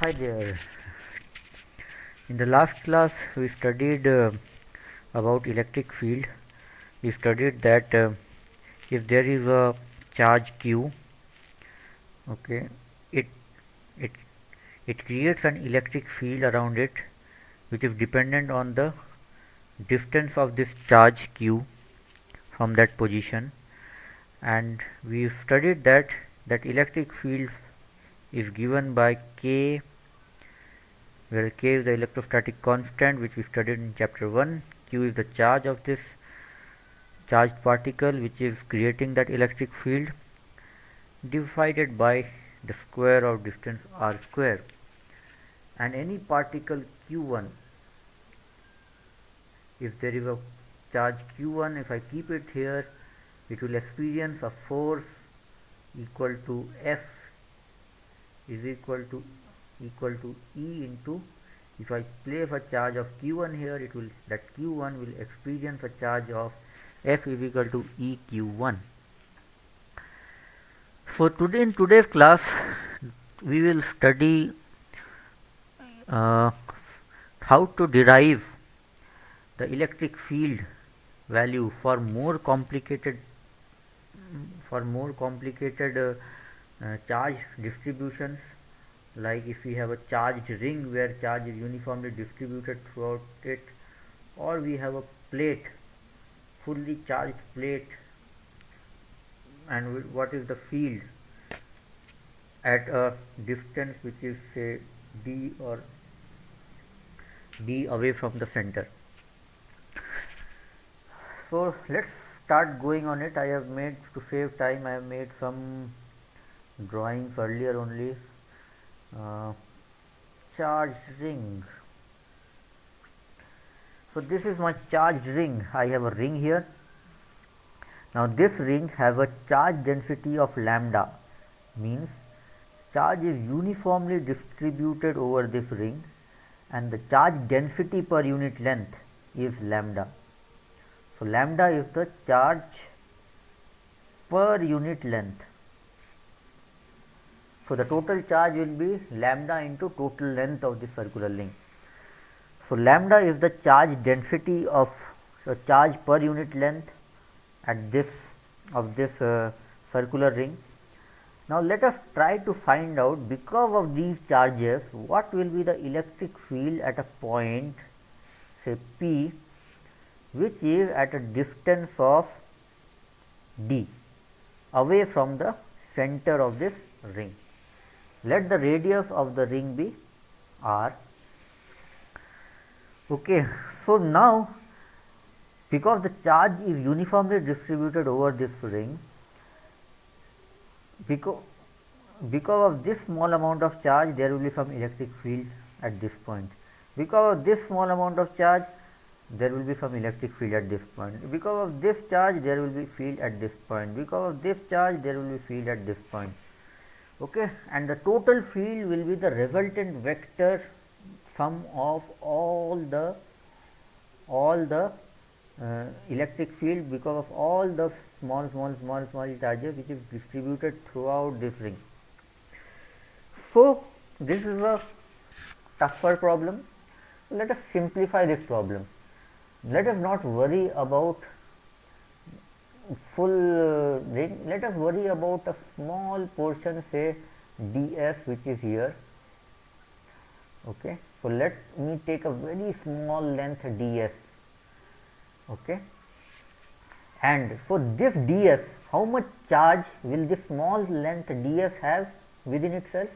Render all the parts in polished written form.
Hi there. In the last class we studied about electric field. We studied that if there is a charge q, okay, it it it creates an electric field around it which is dependent on the distance of this charge q from that position, and we studied that electric field is given by k, where k is the electrostatic constant which we studied in chapter 1. Q is the charge of this charged particle which is creating that electric field, divided by the square of distance r square. And any particle q1, if there is a charge q1, if I keep it here, it will experience a force equal to F is equal to E into, if I place a charge of q1 here, it will, that q1 will experience a charge of F is equal to EQ1. So today, in today's class, we will study uh, how to derive the electric field value for more complicated charge distributions, like if we have a charged ring where charge is uniformly distributed throughout it, or we have a plate, fully charged plate, and what is the field at a distance which is say d or d away from the center. So let's start going on it. I have made, to save time, I have made some drawings earlier only. Charged ring. So this is my charged ring. I have a ring here. Now this ring has a charge density of lambda, means charge is uniformly distributed over this ring, and the charge density per unit length is lambda. So lambda is the charge per unit length. So the total charge will be lambda into total length of the circular ring. So lambda is the charge density of charge per unit length at this circular ring. Now let us try to find out, because of these charges, what will be the electric field at a point say P, which is at a distance of d away from the center of this ring. Let the radius of the ring be r. Okay, so now because the charge is uniformly distributed over this ring, because of this small amount of charge, there will be some electric field at this point. Because of this small amount of charge, there will be some electric field at this point. Because of this charge, there will be field at this point. Because of this charge, there will be field at this point. Okay, and the total field will be the resultant vector sum of all the electric field, because of all the small charges which is distributed throughout this ring. So this is a tougher problem. Let us simplify this problem. Let us not worry about full ring. Let us worry about a small portion, say ds, which is here. Okay, so let me take a very small length ds. Okay, and for this ds, how much charge will this small length ds have within itself?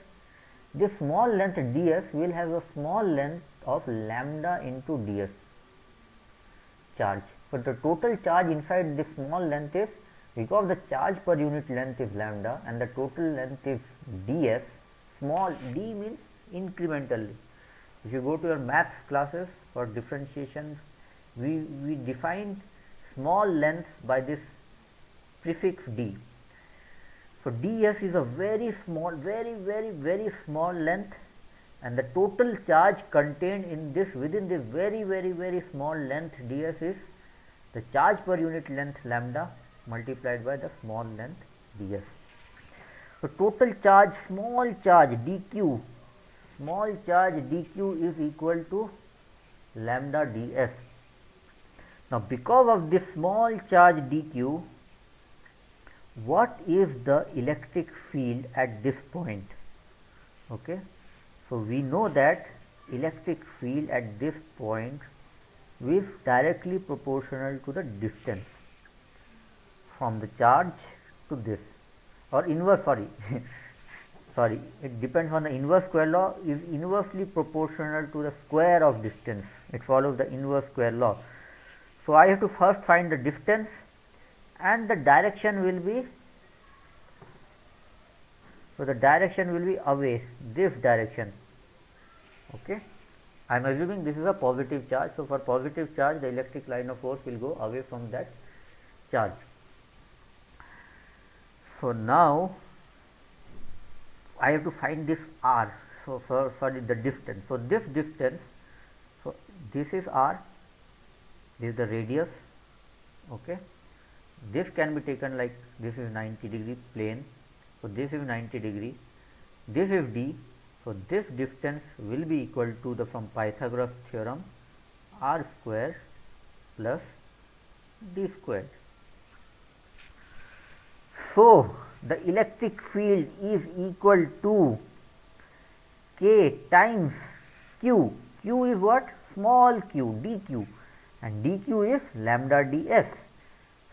This small length ds will have a small length of lambda into ds charge, but the total charge inside this small length is, because the charge per unit length is lambda and the total length is ds, small d means incrementally. If you go to your maths classes for differentiation, we define small lengths by this prefix d. So ds is a very small, very small length, and the total charge contained in this, within this very small length ds, is the charge per unit length lambda multiplied by the small length ds. So total charge, small charge dq, small charge dq is equal to lambda ds. Now because of this small charge dq, what is the electric field at this point? Okay, so we know that electric field at this point is directly proportional to the distance from the charge to this, or inverse, sorry, it depends on the inverse square law, is inversely proportional to the square of distance. It follows the inverse square law. So I have to first find the distance, and the direction will be, so the direction will be away, this direction. Okay, I am assuming this is a positive charge. So for positive charge, the electric line of force will go away from that charge. So now I have to find this r. So sorry, the distance. So this distance, so this is r, this is the radius. Okay, this can be taken like this is 90-degree plane. So this is 90-degree, this is d. So this distance will be equal to the, from Pythagoras theorem, r square plus d squared. So the electric field is equal to k times q. Q is what? Small q, dq, and dq is lambda ds.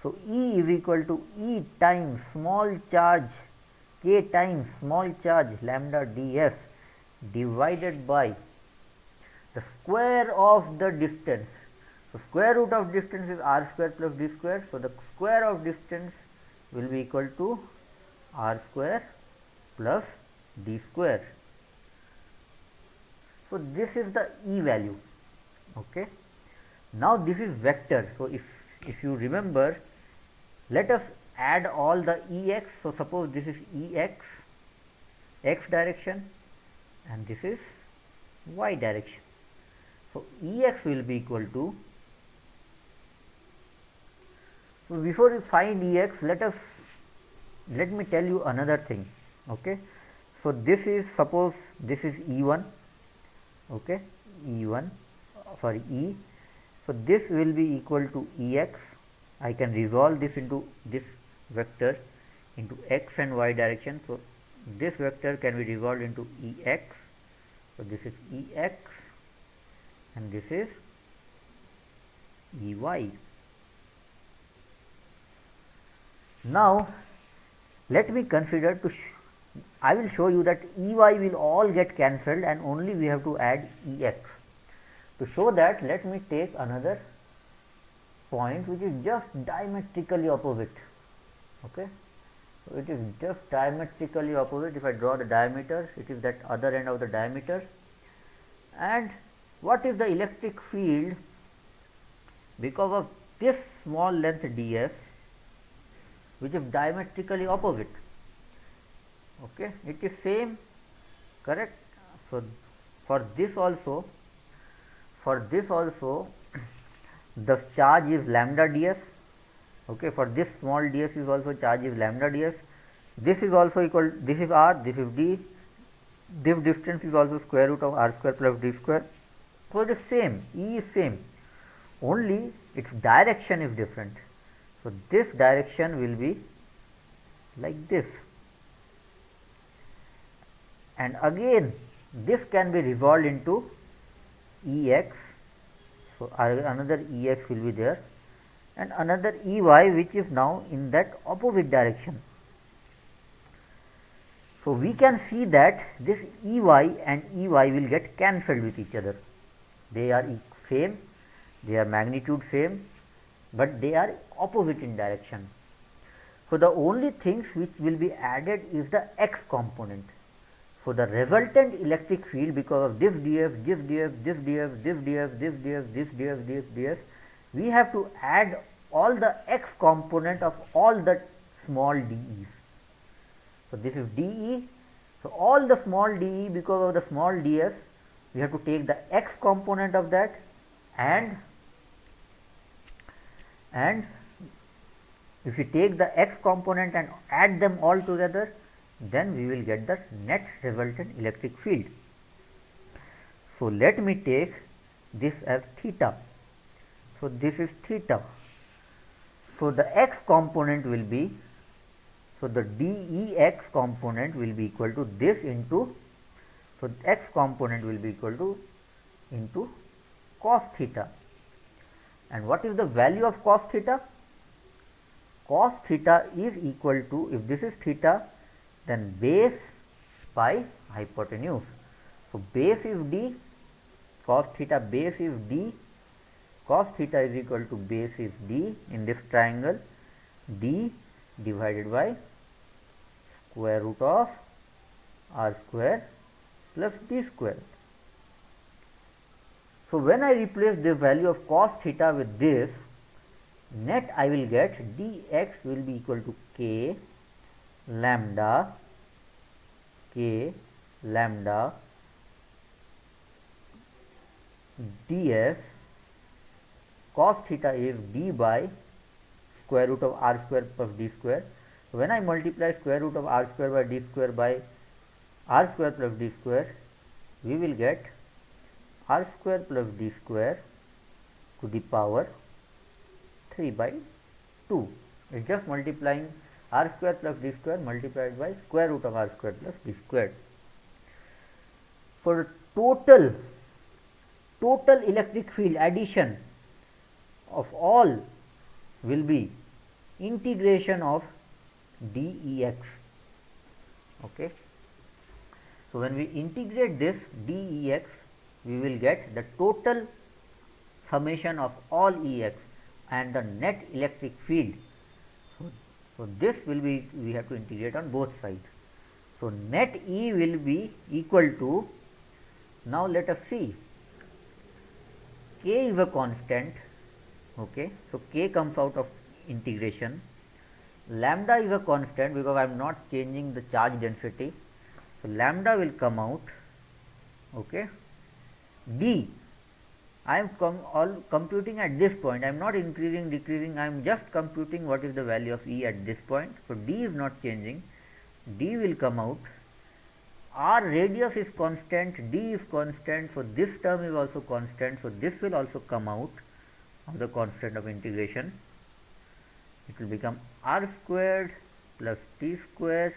So E is equal to E times small charge k times small charge lambda ds divided by the square of the distance. So square root of distance is r square plus d square. So the square of distance will be equal to r square plus d square. So this is the E value. Okay. Now this is vector. So if you remember, let us add all the Ex. So suppose this is Ex, x direction, and this is y direction. So Ex will be equal to, so before we find Ex, let me tell you another thing. Okay, so this is, suppose this is E1. Okay, E1, sorry, E. So this will be equal to Ex. I can resolve this into this vector into x and y direction. So this vector can be resolved into Ex. So this is Ex and this is Ey. Now let me consider to I will show you that Ey will all get cancelled and only we have to add Ex. To show that, let me take another point which is just diametrically opposite. Okay, so it is just diametrically opposite. If I draw the diameter, it is that other end of the diameter. And what is the electric field because of this small length ds, which is diametrically opposite? Okay, it is same, correct? So for this also the charge is lambda ds. Okay, for this small ds is also charge is lambda ds. This is also equal, this is r, this is d, this distance is also square root of r square plus d square. So it is same, E is same, only its direction is different. So this direction will be like this, and again this can be resolved into Ex. So another Ex will be there, and another Ey, which is now in that opposite direction. So we can see that this Ey and Ey will get cancelled with each other. They are same, they are magnitude same, but they are opposite in direction. So the only things which will be added is the x component. So the resultant electric field, because of this df, this df, this df, this df, this df, this df, this ds, we have to add all the x component of all the small de's. So this is dE. So all the small dE, because of the small ds, we have to take the x component of that, and if we take the x component and add them all together, then we will get the net resultant electric field. So let me take this as theta. So this is theta. So the x component will be, so the dEx component will be equal to this into, so x component will be equal to into cos theta. And what is the value of cos theta? Cos theta is equal to, if this is theta, then base by hypotenuse. So base is d, cos theta base is d, cos theta is equal to base is d in this triangle, d divided by square root of r square plus d square. So when I replace the value of cos theta with this, net I will get dx will be equal to k lambda ds. Cos theta is d by square root of r square plus d square. When I multiply square root of r square by d square by r square plus d square, we will get r square plus d square to the power 3 by 2. It is just multiplying r square plus d square multiplied by square root of r square plus d square. For total electric field addition of all will be integration of dEx. Okay. So when we integrate this dEx, we will get the total summation of all Ex and the net electric field. So this will be, we have to integrate on both sides. So net E will be equal to, now let us see, K is a constant. Okay, so K comes out of integration. Lambda is a constant because I am not changing the charge density. So lambda will come out. Okay, D, I am computing at this point. I am not increasing, decreasing. I am just computing what is the value of E at this point. So D is not changing. D will come out. R radius is constant. D is constant. So this term is also constant. So this will also come out of the constant of integration. It will become r squared plus t squared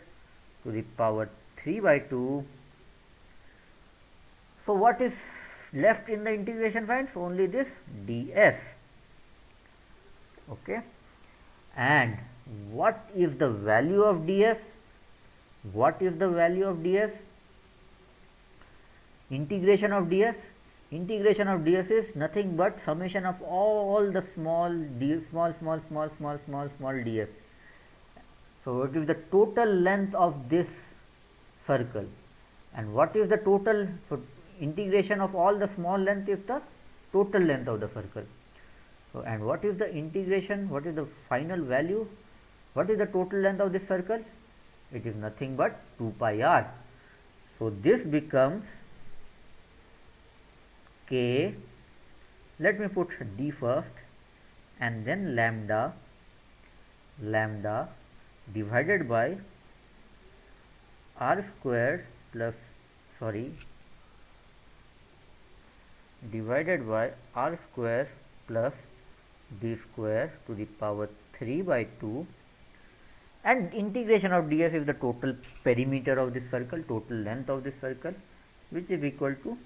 to the power 3 by 2. So what is left in the integration finds? Only this ds. Okay. And what is the value of ds? What is the value of ds? Integration of ds? Integration of ds is nothing but summation of all the small ds, small ds. So what is the total length of this circle? And what is the total? So integration of all the small length is the total length of the circle. So and what is the integration? What is the final value? What is the total length of this circle? It is nothing but 2 pi r. So this becomes K, let me put D first, and then lambda divided by r square plus, divided by r square plus d square to the power 3 by 2, and integration of ds is the total perimeter of this circle, total length of this circle, which is equal to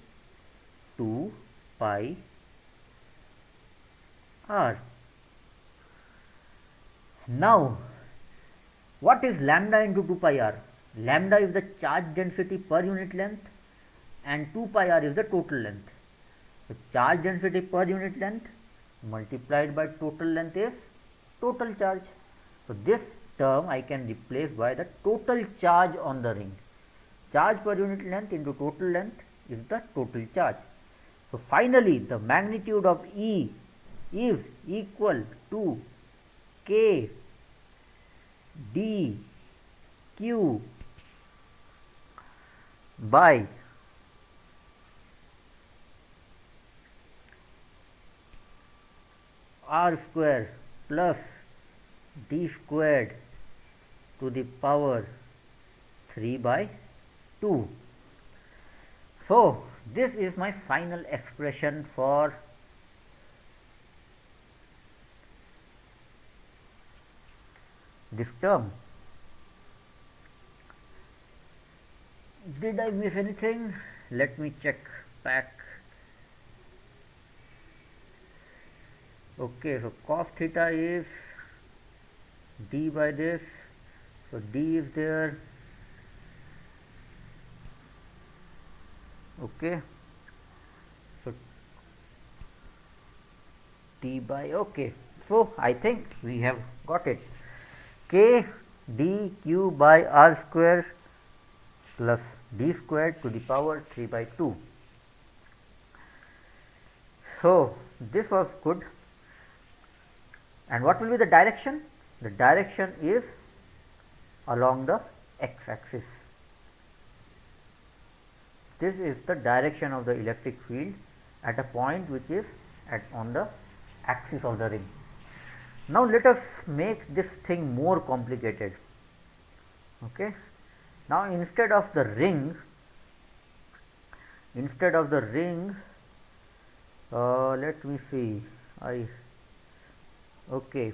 2 pi r. Now what is lambda into 2 pi r? Lambda is the charge density per unit length and 2 pi r is the total length. So charge density per unit length multiplied by total length is total charge. So this term I can replace by the total charge on the ring. Charge per unit length into total length is the total charge. So finally the magnitude of E is equal to K D Q by r square plus d squared to the power 3 by 2. So this is my final expression for this term. Did I miss anything? Let me check back. Okay, so cos theta is d by this, so d is there. Okay, so d by, okay, so I think we have got it. K dq by r square plus d squared to the power 3 by 2. So this was good. And what will be the direction? The direction is along the x axis. This is the direction of the electric field at a point which is on the axis of the ring. Now let us make this thing more complicated. Okay. Now instead of the ring, let me see. Okay.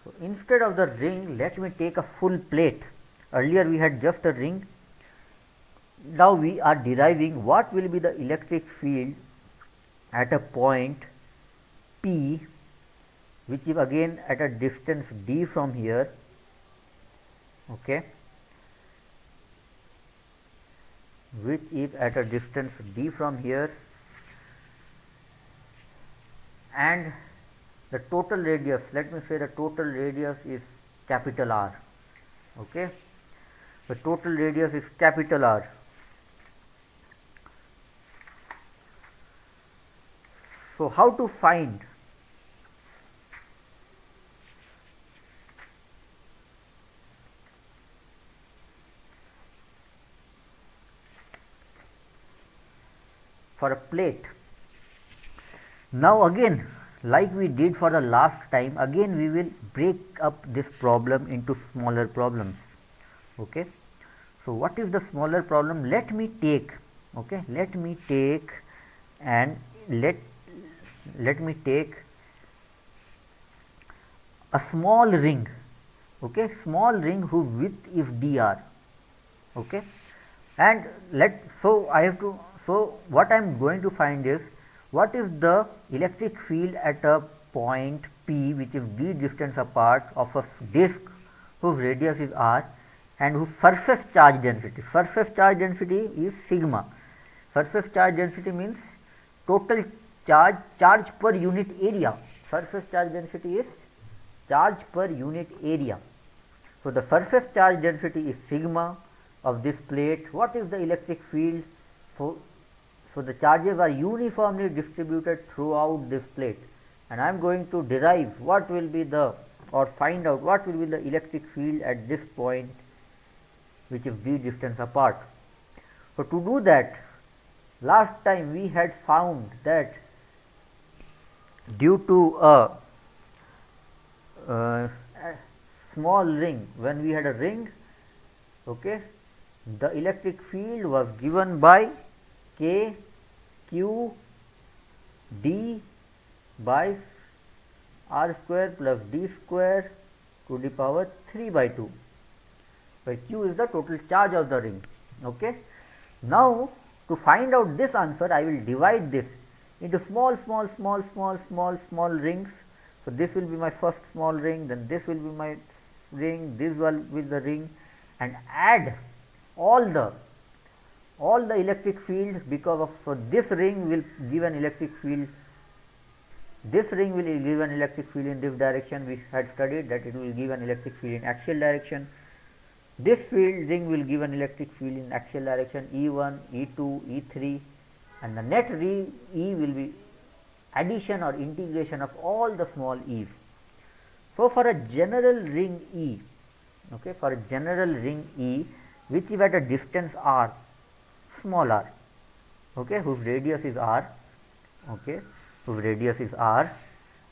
So instead of the ring, let me take a full plate. Earlier we had just a ring. Now we are deriving what will be the electric field at a point P, which is again at a distance d from here. Okay, which is at a distance d from here, and the total radius, let me say the total radius is capital R. Okay, the total radius is capital R. So how to find? For a plate. Now again, like we did for the last time, again we will break up this problem into smaller problems. Okay. So what is the smaller problem? Let me take, okay, let me take a small ring, okay, small ring whose width is dr. Okay, and so what I am going to find is what is the electric field at a point P, which is d distance apart, of a disk whose radius is r and whose surface charge density. Surface charge density is sigma. Surface charge density means total charge per unit area. Surface charge density is charge per unit area. So the surface charge density is sigma of this plate. What is the electric field? So the charges are uniformly distributed throughout this plate, and I am going to derive what will be the, or find out what will be the electric field at this point, which is d distance apart. So to do that, last time we had found that due to a small ring, when we had a ring, okay, the electric field was given by K Q D by r square plus d square to the power 3 by 2, where Q is the total charge of the ring. Okay. Now to find out this answer, I will divide this into small rings. So this will be my first small ring, then this will be my ring, this will be the ring, and add all the electric field, because of this ring will give an electric field. This ring will give an electric field in this direction. We had studied that it will give an electric field in axial direction. This ring will give an electric field in axial direction E1, E2, E3, and the net ring E will be addition or integration of all the small e's. So for a general ring E, okay, for a general ring E which is at a distance r, small r, okay, whose radius is r, okay, whose radius is r,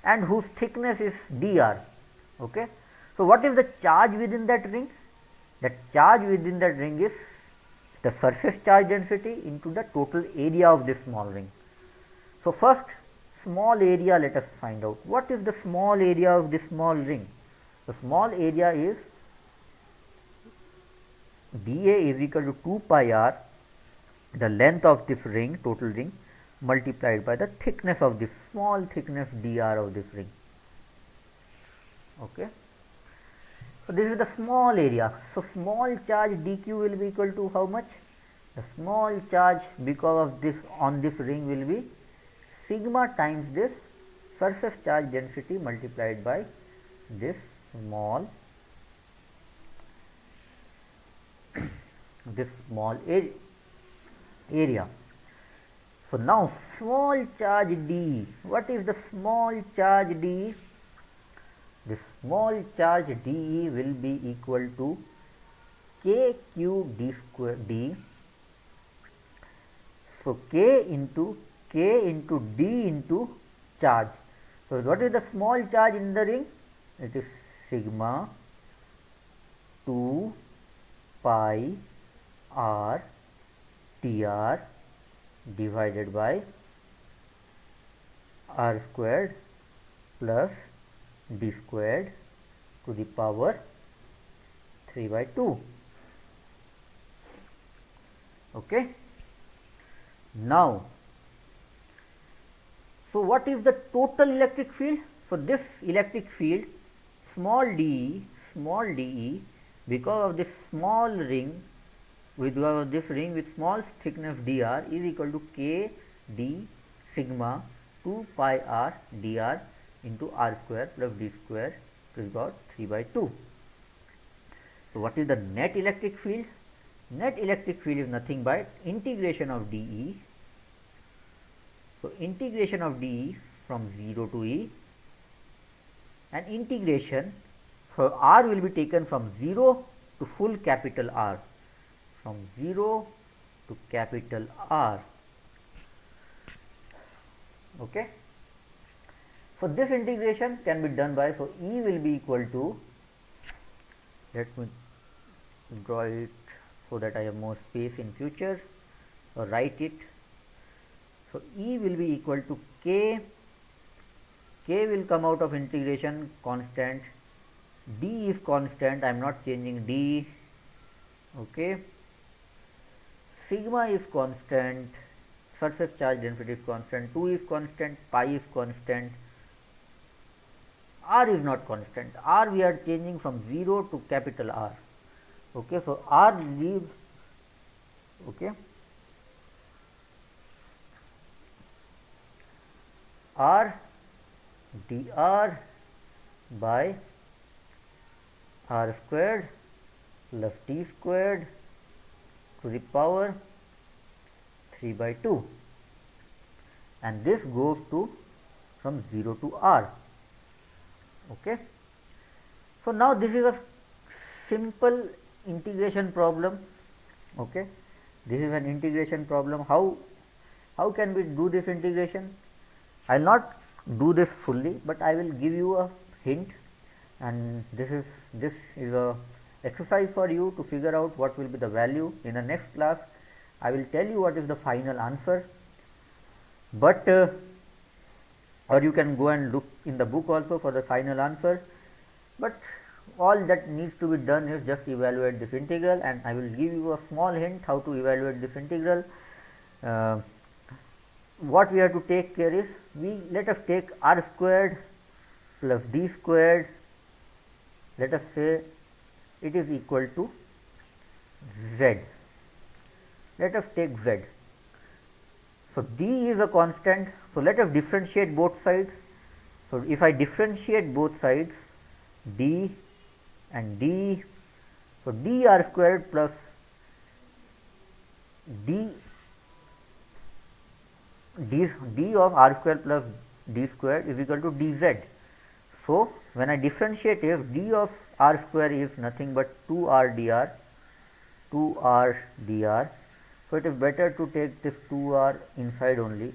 and whose thickness is dr. Okay. So what is the charge within that ring? The charge within that ring is the surface charge density into the total area of this small ring. So, first small area, let us find out what is the small area of this small ring. The small area is dA is equal to 2 pi r, the length of this ring, total ring, multiplied by the thickness of this small thickness dr of this ring. Okay. So, this is the small area. So, small charge dq will be equal to how much? The small charge because of this on this ring will be sigma times this surface charge density multiplied by this small area. So, now small charge d, what is the small charge d? The small charge d will be equal to kq d square d. So, k into d into charge. So, what is the small charge in the ring? It is sigma 2 pi r dr divided by r squared plus d squared to the power 3 by 2. Okay. Now, so what is the total electric field? So, this electric field small de because of this small ring with this ring with small thickness dr is equal to k d sigma 2 pi r dr into r square plus d square to the power 3 by 2. So, what is the net electric field? Net electric field is nothing but integration of dE. So, integration of dE from 0 to E, and integration, so r will be taken from 0 to full capital R, from 0 to capital R. Okay. So, this integration can be done by, so E will be equal to, let me draw it so that I have more space in future, or write it. So, E will be equal to k will come out of integration constant, d is constant, I am not changing d. Okay. Sigma is constant, surface charge density is constant, 2 is constant, pi is constant, r is not constant, r we are changing from 0 to capital R. Okay. So, r leaves, okay, r dr by r squared plus d squared to the power 3 by 2, and this goes to from 0 to r. Okay. So, now this is a simple integration problem. Okay. This is an integration problem. How can we do this integration? I will not do this fully, but I will give you a hint, and this is a exercise for you to figure out what will be the value. In the next class I will tell you what is the final answer, but or you can go and look in the book also for the final answer, but all that needs to be done is just evaluate this integral, and I will give you a small hint how to evaluate this integral. What we have to take care is, let us take r squared plus d squared, let us say it is equal to z. Let us take z. So, d is a constant. So, let us differentiate both sides. So, if I differentiate both sides, d and d, so dr squared plus d of r square plus d square is equal to dz. So, when I differentiate, if d of r square is nothing but 2r dr, so it is better to take this 2r inside only.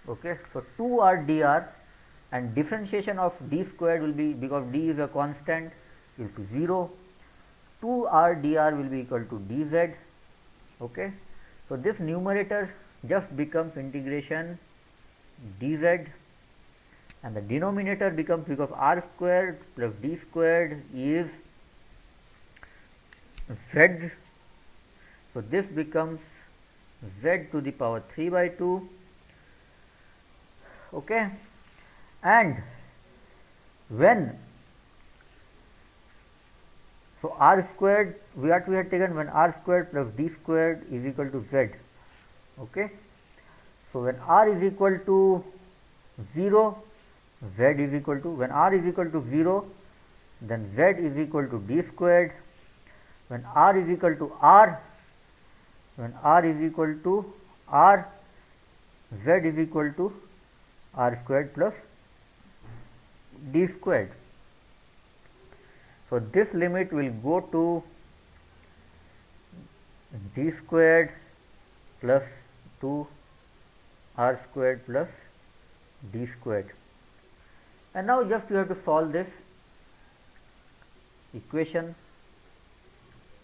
Okay. So, 2r dr, and differentiation of d squared will be, because d is a constant, is 0, 2r dr will be equal to dz. Okay, so this numerator just becomes integration dz, and the denominator becomes, because r squared plus d squared is z, so this becomes z to the power 3 by 2. Okay, and when, so r squared, what we had taken, when r squared plus d squared is equal to z. Okay, so when r is equal to 0, z is equal to, when r is equal to 0, then z is equal to d squared. When r is equal to r, when r is equal to r, z is equal to r squared plus d squared. So this limit will go to d squared plus 2 r squared plus d squared. And now just you have to solve this equation,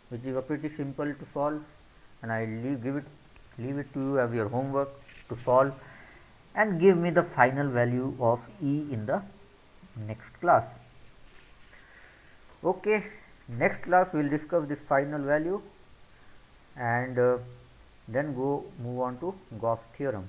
which is pretty simple to solve, and I leave it to you as your homework to solve and give me the final value of E in the next class. Okay, next class we will discuss this final value and then move on to Gauss theorem.